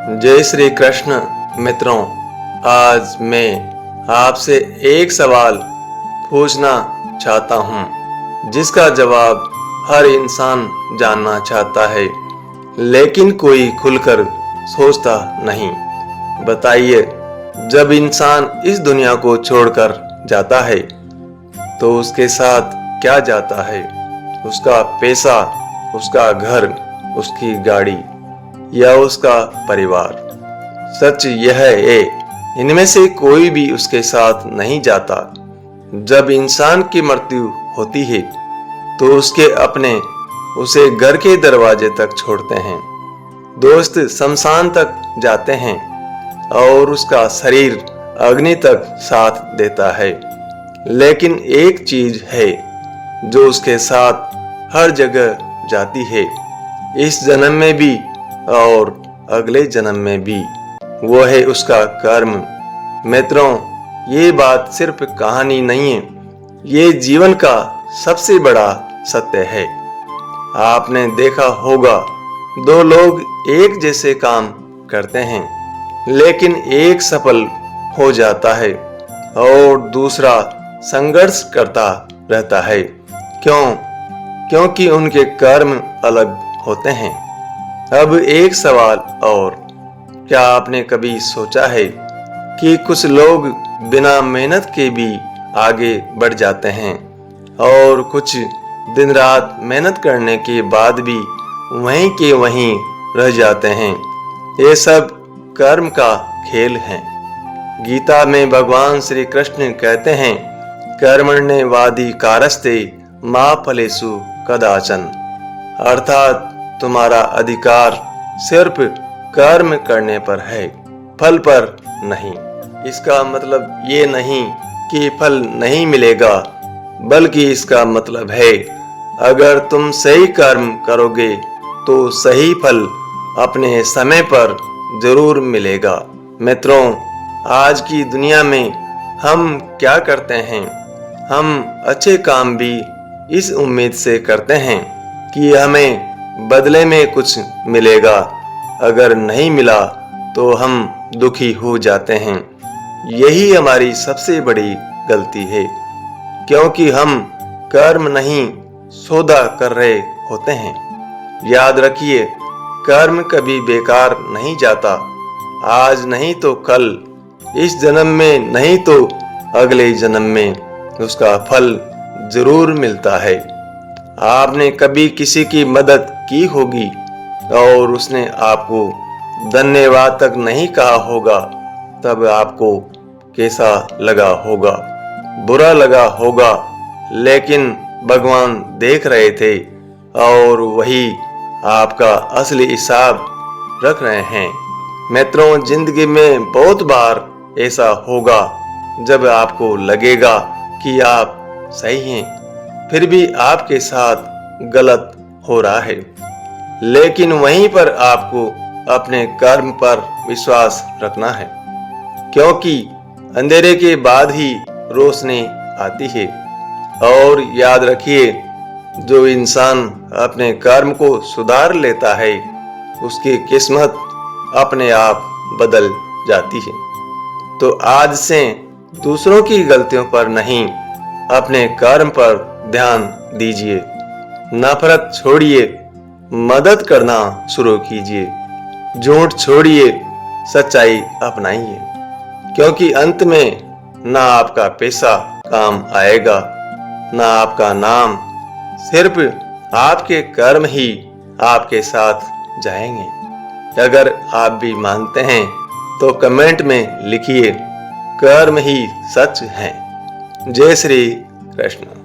जय श्री कृष्ण। मित्रों, आज मैं आपसे एक सवाल पूछना चाहता हूँ जिसका जवाब हर इंसान जानना चाहता है, लेकिन कोई खुलकर सोचता नहीं। बताइए, जब इंसान इस दुनिया को छोड़कर जाता है तो उसके साथ क्या जाता है? उसका पैसा, उसका घर, उसकी गाड़ी या उसका परिवार? सच यह है, इनमें से कोई भी उसके साथ नहीं जाता। जब इंसान की मृत्यु होती है तो उसके अपने उसे घर के दरवाजे तक छोड़ते हैं, दोस्त शमशान तक जाते हैं और उसका शरीर अग्नि तक साथ देता है। लेकिन एक चीज है जो उसके साथ हर जगह जाती है, इस जन्म में भी और अगले जन्म में भी, वो है उसका कर्म। मित्रों, ये बात सिर्फ कहानी नहीं है, ये जीवन का सबसे बड़ा सत्य है। आपने देखा होगा, दो लोग एक जैसे काम करते हैं, लेकिन एक सफल हो जाता है और दूसरा संघर्ष करता रहता है। क्यों? क्योंकि उनके कर्म अलग होते हैं। अब एक सवाल और, क्या आपने कभी सोचा है कि कुछ लोग बिना मेहनत के भी आगे बढ़ जाते हैं और कुछ दिन रात मेहनत करने के बाद भी वहीं के वहीं रह जाते हैं? ये सब कर्म का खेल है। गीता में भगवान श्री कृष्ण कहते हैं, कर्मण्येवाधिकारस्ते मा फलेषु कदाचन। अर्थात तुम्हारा अधिकार सिर्फ कर्म करने पर है, फल पर नहीं। इसका मतलब ये नहीं कि फल नहीं मिलेगा, बल्कि इसका मतलब है, अगर तुम सही कर्म करोगे तो सही फल अपने समय पर जरूर मिलेगा। मित्रों, आज की दुनिया में हम क्या करते हैं? हम अच्छे काम भी इस उम्मीद से करते हैं कि हमें बदले में कुछ मिलेगा। अगर नहीं मिला तो हम दुखी हो जाते हैं। यही हमारी सबसे बड़ी गलती है, क्योंकि हम कर्म नहीं सौदा कर रहे होते हैं। याद रखिए, कर्म कभी बेकार नहीं जाता। आज नहीं तो कल, इस जन्म में नहीं तो अगले जन्म में उसका फल जरूर मिलता है। आपने कभी किसी की मदद की होगी और उसने आपको धन्यवाद तक नहीं कहा होगा, तब आपको कैसा लगा होगा? बुरा लगा होगा, लेकिन भगवान देख रहे थे और वही आपका असली हिसाब रख रहे हैं। मित्रों, जिंदगी में बहुत बार ऐसा होगा जब आपको लगेगा कि आप सही हैं, फिर भी आपके साथ गलत हो रहा है। लेकिन वहीं पर आपको अपने कर्म पर विश्वास रखना है, क्योंकि अंधेरे के बाद ही रोशनी आती है। और याद रखिए, जो इंसान अपने कर्म को सुधार लेता है, उसकी किस्मत अपने आप बदल जाती है। तो आज से दूसरों की गलतियों पर नहीं, अपने कर्म पर ध्यान दीजिए। नफरत छोड़िए, मदद करना शुरू कीजिए। झूठ छोड़िए, सच्चाई अपनाइए, क्योंकि अंत में ना आपका पैसा काम आएगा, ना आपका नाम। सिर्फ आपके कर्म ही आपके साथ जाएंगे। अगर आप भी मानते हैं तो कमेंट में लिखिए, कर्म ही सच है। जय श्री कृष्ण।